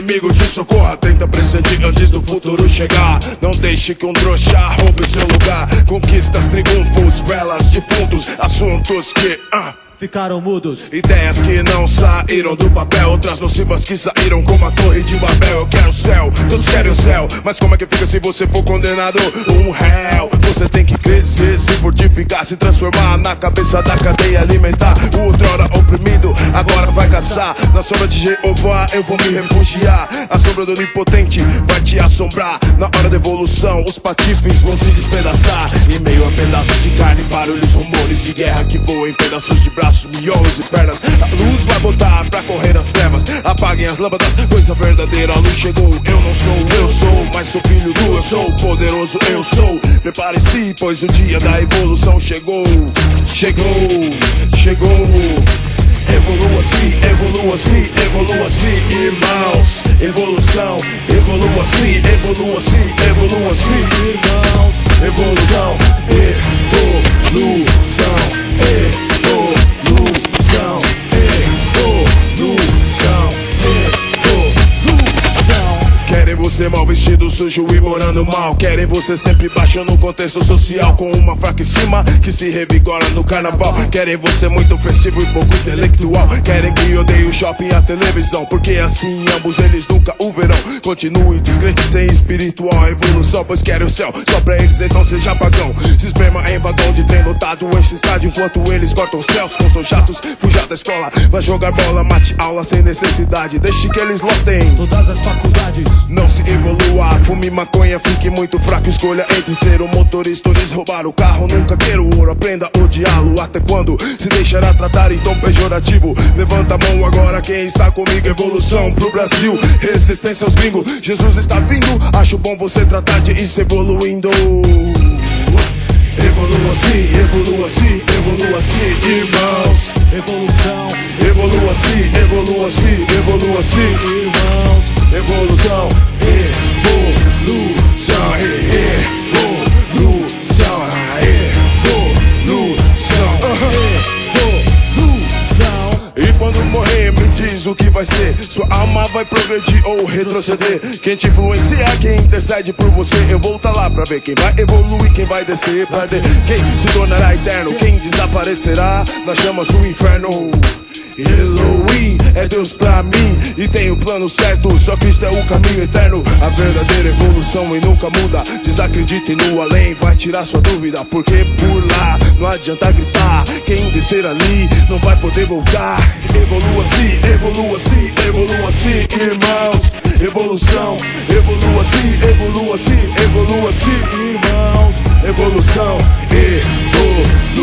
inimigo te socorra. Tenta pressentir antes do futuro chegar. Não deixe que um trouxa roube seu lugar. Conquistas, triunfos, belas, defuntos, assuntos que ficaram mudos. Ideias que não saíram do papel, outras nocivas que saíram como a torre de Babel. Eu quero o céu, todos querem o céu, mas como é que fica se você for condenado? Um réu, você tem que crescer, se fortificar, se transformar na cabeça da cadeia alimentar. O outrora oprimido, agora vai caçar. Na sombra de Jeová eu vou me refugiar. A sombra do onipotente vai te assombrar. Na hora da evolução os patifes vão se despedaçar. Em meio a pedaços de carne, barulhos, rumores de guerra que voam em pedaços de braços, miolos e pernas. A luz vai botar pra correr as trevas. Apaguem as lâmpadas, pois a verdadeira luz chegou. Eu não sou, eu sou, mas sou filho do eu sou. Poderoso eu sou. Prepare-se, pois o dia da evolução chegou. Chegou, chegou. Evolua-se, evolua-se, evolua-se, irmãos. Evolução, evolua-se, evolua-se, evolua-se, irmãos. Evolução, evolução, evolução, evolução, evolução. Querem você mal vestido, sujo e morando mal. Querem você sempre baixo no contexto social, com uma fraca estima que se revigora no carnaval. Querem você muito festivo e pouco intelectual. Querem que odeie o shopping e a televisão, porque assim ambos eles nunca o verão. Continue descrente sem espiritual a evolução, pois querem o céu só pra eles, então seja pagão. Se esprema em vagão de trem lotado, enche estádio enquanto eles cortam céus com seus jatos. Fuja da escola, vai jogar bola, mate aula sem necessidade. Deixe que eles lotem todas as faculdades. Não se evolua, fume maconha, fique muito fraco. Escolha entre ser um motorista ou lhes roubar o carro. Nunca ter o ouro, aprenda a odiá-lo. Até quando se deixará tratar em tom pejorativo? Levanta a mão agora quem está comigo. Evolução pro Brasil, resistência aos gringos. Jesus está vindo, acho bom você tratar de isso evoluindo. Evolua-se, evolua-se, evolua-se, irmãos. Evolução, evolua-se, evolua-se, evolua-se, irmãos. Evolução, evolução, evolução, evolução. E quando morrer, me diz o que vai ser. Sua alma vai progredir ou retroceder. Quem te influencia, quem intercede por você. Eu vou tá lá pra ver quem vai evoluir, quem vai descer, perder. Quem se tornará eterno, quem desaparecerá nas chamas do inferno. Elohim é Deus pra mim e tem o plano certo. Só Cristo é o caminho eterno, a verdadeira evolução e nunca muda. Desacredite no além, vai tirar sua dúvida, porque por lá não adianta gritar. Quem descer ali não vai poder voltar. Evolua-se, evolua-se, evolua-se, irmãos. Evolução, evolua-se, evolua-se, evolua-se, irmãos. Evolução, evolução.